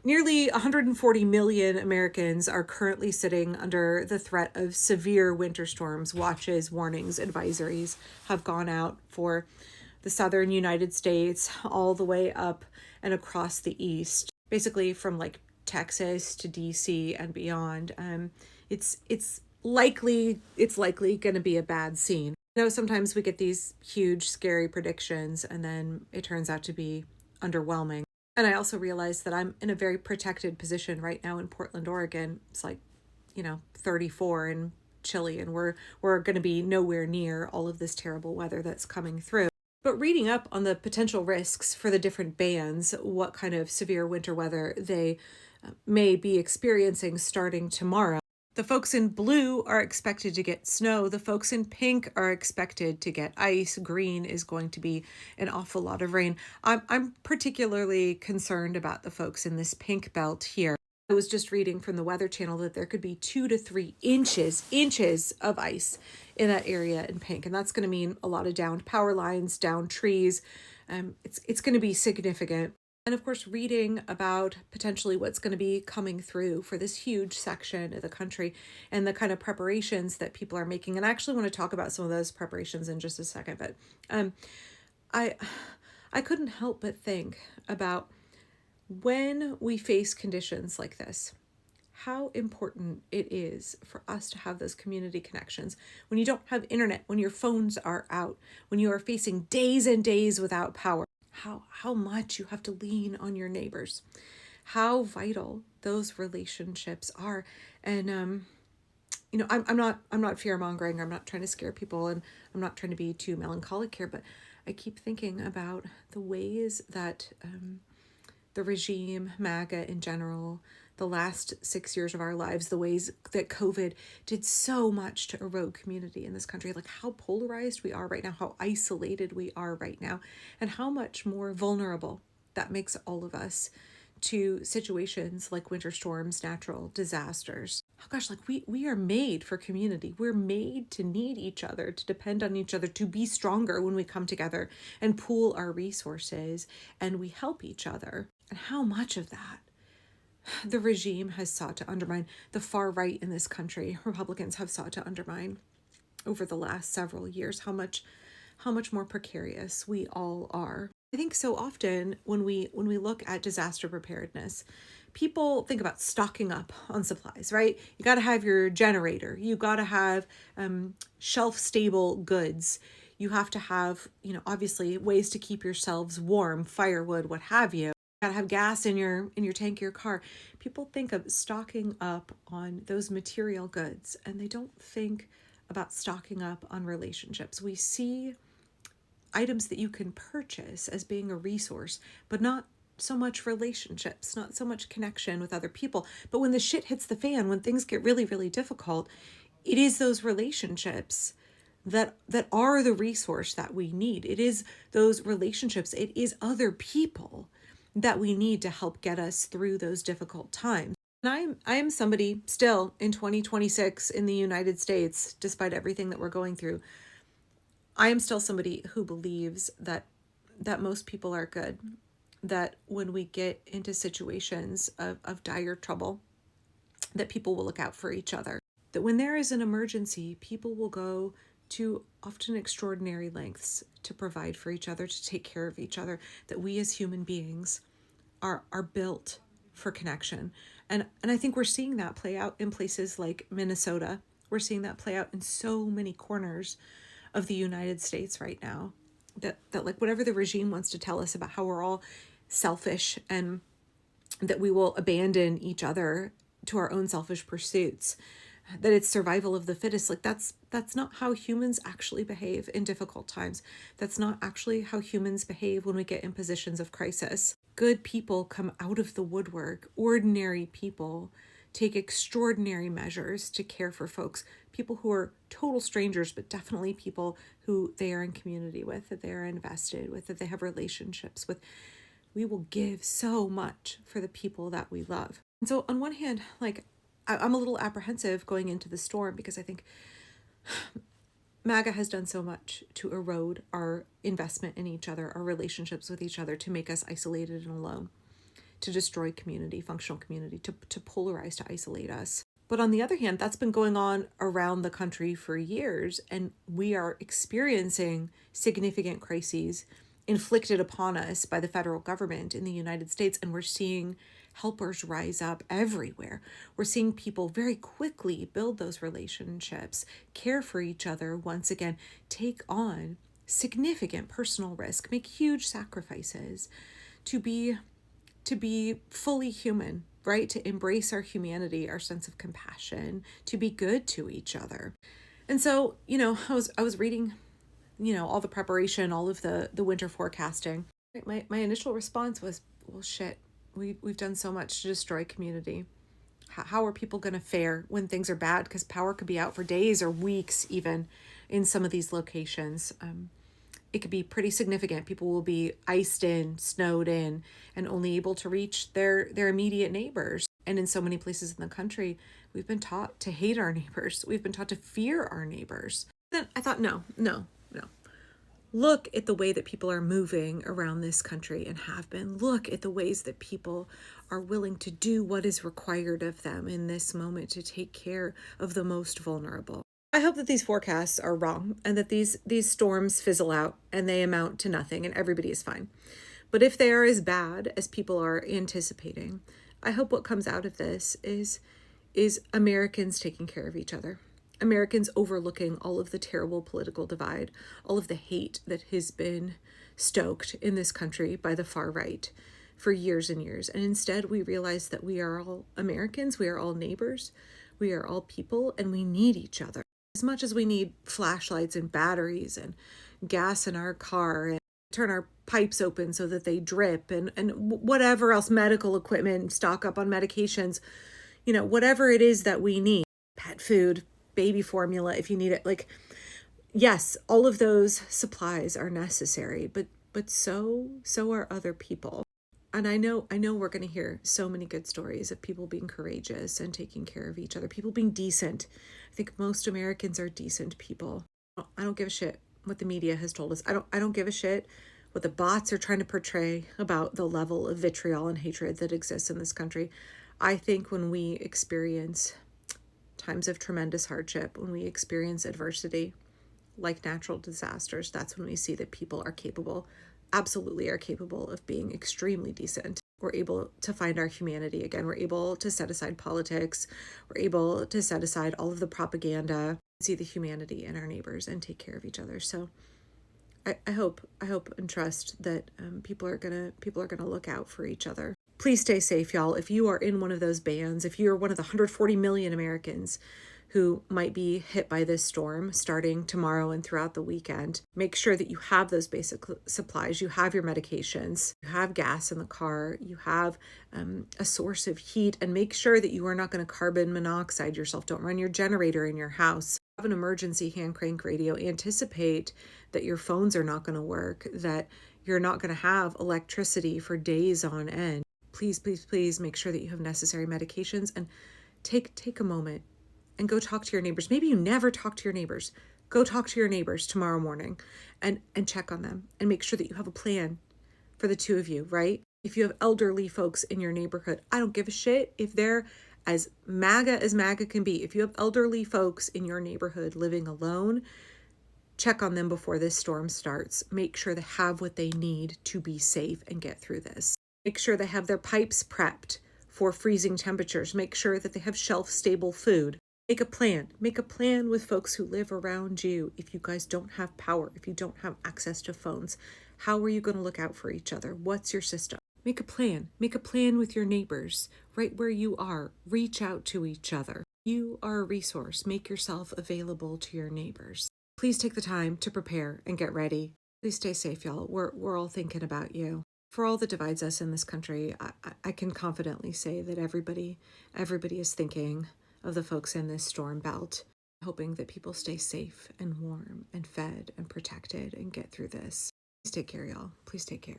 Nearly 140 million Americans are currently sitting under the threat of severe winter storms. Watches, warnings, advisories have gone out for the southern United States, all the way up and across the East, basically from like Texas to DC and beyond. It's likely going to be a bad scene. You know, sometimes we get these huge, scary predictions, and then it turns out to be underwhelming. And I also realized that I'm in a very protected position right now in Portland, Oregon. It's like, 34 and chilly, and we're going to be nowhere near all of this terrible weather that's coming through. But reading up on the potential risks for the different bands, what kind of severe winter weather they may be experiencing starting tomorrow. The folks in blue are expected to get snow. The folks in pink are expected to get ice. Green is going to be an awful lot of rain. I'm particularly concerned about the folks in this pink belt here. I was just reading from the Weather Channel that there could be 2 to 3 inches of ice in that area in pink. And that's going to mean a lot of downed power lines, downed trees. It's going to be significant. And of course, reading about potentially what's going to be coming through for this huge section of the country and the kind of preparations that people are making. And I actually want to talk about some of those preparations in just a second. But I couldn't help but think about when we face conditions like this, how important it is for us to have those community connections. When you don't have internet, when your phones are out, when you are facing days and days without power, how much you have to lean on your neighbors, how vital those relationships are. And I'm not fear mongering. I'm not trying to scare people, and I'm not trying to be too melancholic here, but I keep thinking about the ways that the regime, MAGA in general, the last 6 years of our lives, the ways that COVID did so much to erode community in this country, like how polarized we are right now, how isolated we are right now, and how much more vulnerable that makes all of us to situations like winter storms, natural disasters. Oh gosh, like we are made for community. We're made to need each other, to depend on each other, to be stronger when we come together and pool our resources and we help each other. And how much of that the regime has sought to undermine, the far right in this country, Republicans have sought to undermine over the last several years, how much more precarious we all are. I think so often when we look at disaster preparedness, people think about stocking up on supplies, right? You got to have your generator. You got to have shelf-stable goods. You have to have, obviously ways to keep yourselves warm, firewood, what have you. Gotta have gas in your tank of your car. People think of stocking up on those material goods, and they don't think about stocking up on relationships. We see items that you can purchase as being a resource, but not so much relationships, not so much connection with other people. But when the shit hits the fan, when things get really, really difficult, it is those relationships that are the resource that we need. It is those relationships. It is other people that we need to help get us through those difficult times. And I am somebody still in 2026 in the United States, despite everything that we're going through, I am still somebody who believes that most people are good, that when we get into situations of dire trouble, that people will look out for each other, that when there is an emergency, people will go to often extraordinary lengths to provide for each other, to take care of each other, that we as human beings are built for connection. And I think we're seeing that play out in places like Minnesota. We're seeing that play out in so many corners of the United States right now, that like whatever the regime wants to tell us about how we're all selfish and that we will abandon each other to our own selfish pursuits, that it's survival of the fittest, like that's not how humans actually behave in difficult times. That's not actually how humans behave when we get in positions of crisis. Good people come out of the woodwork. Ordinary people take extraordinary measures to care for folks, people who are total strangers, but definitely people who they are in community with, that they are invested with, that they have relationships with. We will give so much for the people that we love. And so on one hand, like I'm a little apprehensive going into the storm because I think MAGA has done so much to erode our investment in each other, our relationships with each other, to make us isolated and alone, to destroy community, functional community, to polarize, to isolate us. But on the other hand, that's been going on around the country for years, and we are experiencing significant crises inflicted upon us by the federal government in the United States, and we're seeing helpers rise up everywhere. We're seeing people very quickly build those relationships, care for each other once again, take on significant personal risk, make huge sacrifices to be fully human, right? To embrace our humanity, our sense of compassion, to be good to each other. And so, I was reading, all the preparation, all of the winter forecasting. My initial response was, well, shit, we've done so much to destroy community. How are people going to fare when things are bad? Because power could be out for days or weeks, even in some of these locations. It could be pretty significant. People will be iced in, snowed in, and only able to reach their immediate neighbors. And in so many places in the country, we've been taught to hate our neighbors. We've been taught to fear our neighbors. Then I thought, no. Look at the way that people are moving around this country and have been. Look at the ways that people are willing to do what is required of them in this moment to take care of the most vulnerable. I hope that these forecasts are wrong and that these storms fizzle out and they amount to nothing and everybody is fine. But if they are as bad as people are anticipating, I hope what comes out of this is Americans taking care of each other. Americans overlooking all of the terrible political divide, all of the hate that has been stoked in this country by the far right for years and years. And instead, we realize that we are all Americans, we are all neighbors, we are all people, and we need each other. As much as we need flashlights and batteries and gas in our car and turn our pipes open so that they drip and whatever else, medical equipment, stock up on medications, whatever it is that we need, pet food, baby formula, if you need it. Like, yes, all of those supplies are necessary, but so are other people. And I know we're going to hear so many good stories of people being courageous and taking care of each other, people being decent. I think most Americans are decent people. I don't give a shit what the media has told us. I don't give a shit what the bots are trying to portray about the level of vitriol and hatred that exists in this country. I think when we experience times of tremendous hardship, when we experience adversity, like natural disasters, that's when we see that people are capable, absolutely are capable of being extremely decent. We're able to find our humanity again. We're able to set aside politics. We're able to set aside all of the propaganda, see the humanity in our neighbors and take care of each other. So I hope and trust that people are gonna look out for each other. Please stay safe, y'all. If you are in one of those bands, if you're one of the 140 million Americans who might be hit by this storm starting tomorrow and throughout the weekend, make sure that you have those basic supplies. You have your medications, you have gas in the car, you have a source of heat, and make sure that you are not going to carbon monoxide yourself. Don't run your generator in your house. Have an emergency hand crank radio. Anticipate that your phones are not going to work, that you're not going to have electricity for days on end. Please, please, please make sure that you have necessary medications and take a moment and go talk to your neighbors. Maybe you never talk to your neighbors. Go talk to your neighbors tomorrow morning and check on them and make sure that you have a plan for the two of you, right? If you have elderly folks in your neighborhood, I don't give a shit if they're as MAGA can be. If you have elderly folks in your neighborhood living alone, check on them before this storm starts. Make sure they have what they need to be safe and get through this. Make sure they have their pipes prepped for freezing temperatures. Make sure that they have shelf-stable food. Make a plan. Make a plan with folks who live around you. If you guys don't have power, if you don't have access to phones, how are you going to look out for each other? What's your system? Make a plan. Make a plan with your neighbors right where you are. Reach out to each other. You are a resource. Make yourself available to your neighbors. Please take the time to prepare and get ready. Please stay safe, y'all. We're all thinking about you. For all that divides us in this country, I can confidently say that everybody is thinking of the folks in this storm belt, hoping that people stay safe and warm and fed and protected and get through this. Please take care, y'all. Please take care.